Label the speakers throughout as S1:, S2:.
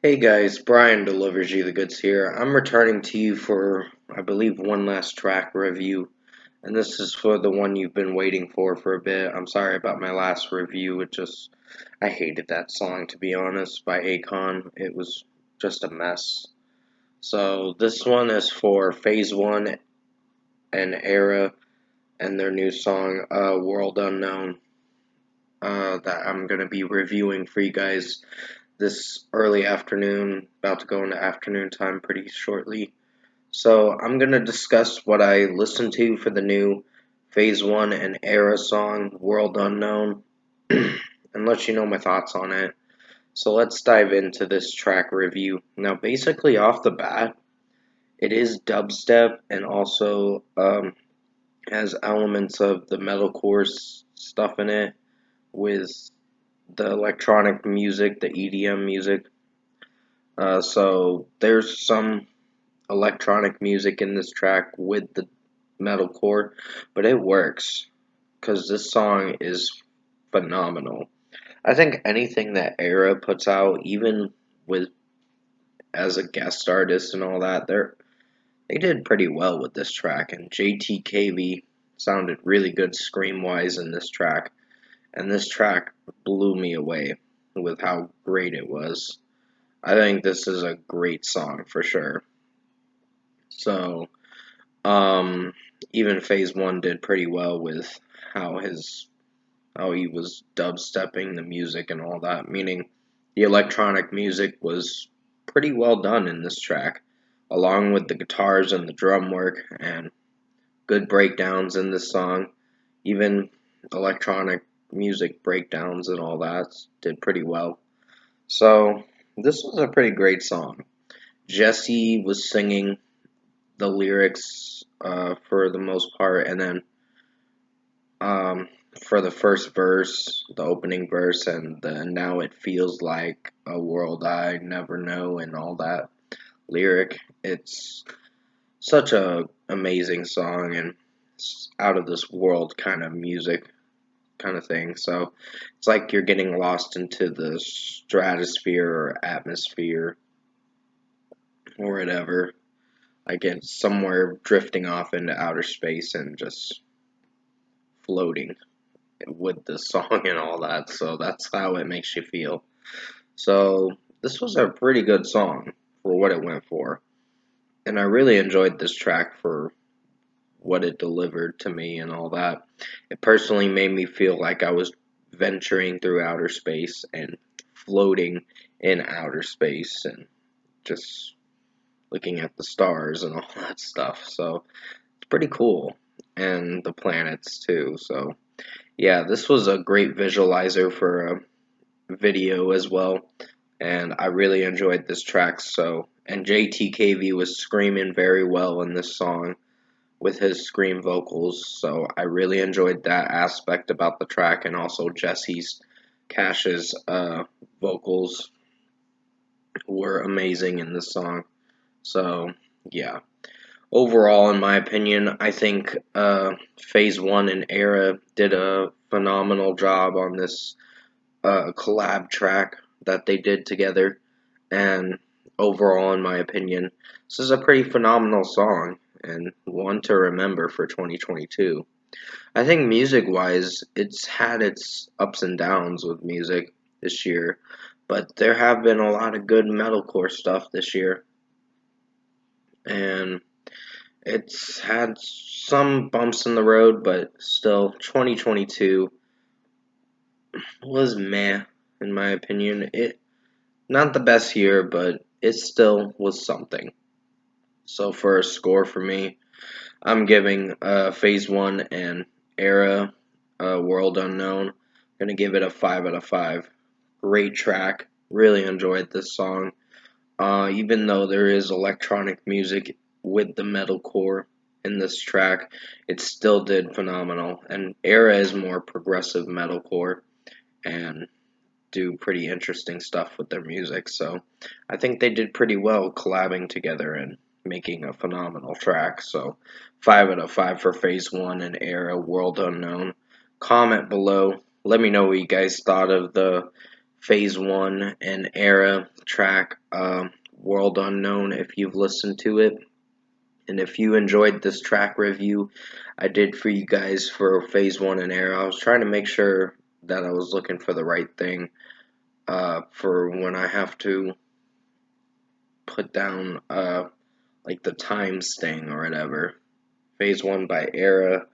S1: Hey guys, Brian delivers you the goods here. I'm returning to you for, I believe, one last track review, and this is for the one you've been waiting for a bit. I'm sorry about my last review. I hated that song, to be honest, by Akon. It was just a mess. So this one is for Phase 1 and ERRA and their new song, World Unknown, that I'm gonna be reviewing for you guys this early afternoon, about to go into afternoon time pretty shortly. So I'm going to discuss what I listened to for the new Phase 1 and ERRA song, World Unknown, and let you know my thoughts on it. So let's dive into this track review. Now, basically, off the bat, it is dubstep and also has elements of the metalcore stuff in it with the electronic music, the EDM music. So there's some electronic music in this track with the metalcore, but it works because this song is phenomenal. I think anything that ERRA puts out, even with as a guest artist and all that, they did pretty well with this track. And JTKV sounded really good scream wise in this track, and this track blew me away with how great it was. I think this is a great song for sure. So, um, even Phase 1 did pretty well with how how he was dubstepping the music and all that, meaning the electronic music was pretty well done in this track, along with the guitars and the drum work and good breakdowns in this song. Even electronic music breakdowns and all that did pretty well. So, this was a pretty great song. Jesse was singing the lyrics for the most part, and then um, for the first verse, the opening verse, and the now it feels like a world I never know, and all that lyric. It's such a amazing song and out of this world kind of music kind of thing. So it's like you're getting lost into the stratosphere or atmosphere or whatever. Like it's somewhere drifting off into outer space and just floating with the song and all that. So that's how it makes you feel. So this was a pretty good song for what it went for. And I really enjoyed this track for what it delivered to me and all that. It personally made me feel like I was venturing through outer space and floating in outer space and just looking at the stars and all that stuff. So it's pretty cool. And the planets too. So yeah, this was a great visualizer for a video as well, and I really enjoyed this track. So, and JTKV was screaming very well in this song with his scream vocals. So I really enjoyed that aspect about the track, and also Jesse's Cash's vocals were amazing in this song. So yeah. Overall, in my opinion, I think Phase 1 and ERRA did a phenomenal job on this collab track that they did together. And overall, in my opinion, this is a pretty phenomenal song and one to remember for 2022. I think music wise, it's had its ups and downs with music this year, but there have been a lot of good metalcore stuff this year. And it's had some bumps in the road, but still, 2022 was meh, in my opinion. It not the best year, but it still was something. So for a score for me, I'm giving Phase 1 and ERRA World Unknown. I'm gonna give it a 5 out of 5. Great track. Really enjoyed this song. Even though there is electronic music with the metalcore in this track, it still did phenomenal. And ERRA is more progressive metalcore and do pretty interesting stuff with their music. So I think they did pretty well collabing together and making a phenomenal track. So 5 out of 5 for Phase 1 and ERRA World Unknown. Comment below. Let me know what you guys thought of the Phase 1 and ERRA track, World Unknown, if you've listened to it. And if you enjoyed this track review I did for you guys for Phase 1 and ERRA, I was trying to make sure that I was looking for the right thing for when I have to put down like the times thing or whatever. Phase 1 by ERRA,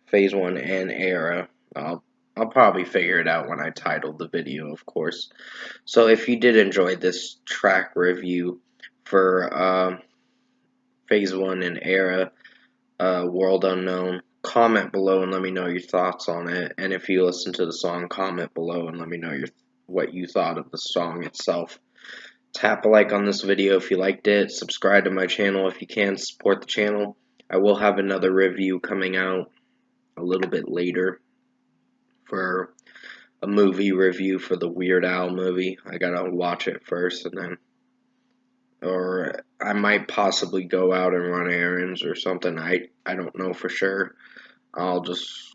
S1: Phase 1 and ERRA. I'll probably figure it out when I title the video, of course. So if you did enjoy this track review for Phase 1 and ERRA, World Unknown, comment below and let me know your thoughts on it. And if you listen to the song, comment below and let me know what you thought of the song itself. Tap a like on this video if you liked it. Subscribe to my channel if you can. Support the channel. I will have another review coming out a little bit later for a movie review for the Weird Al movie. I gotta watch it first and then, or I might possibly go out and run errands or something. I don't know for sure. I'll just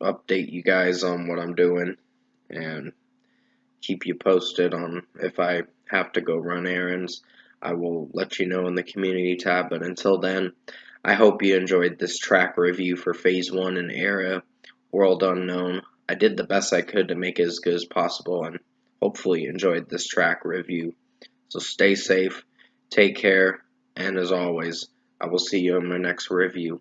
S1: update you guys on what I'm doing and keep you posted on if I have to go run errands. I will let you know in the community tab, but until then, I hope you enjoyed this track review for Phase 1 and ERRA, World Unknown. I did the best I could to make it as good as possible, and hopefully enjoyed this track review. So stay safe, take care, and as always, I will see you in my next review.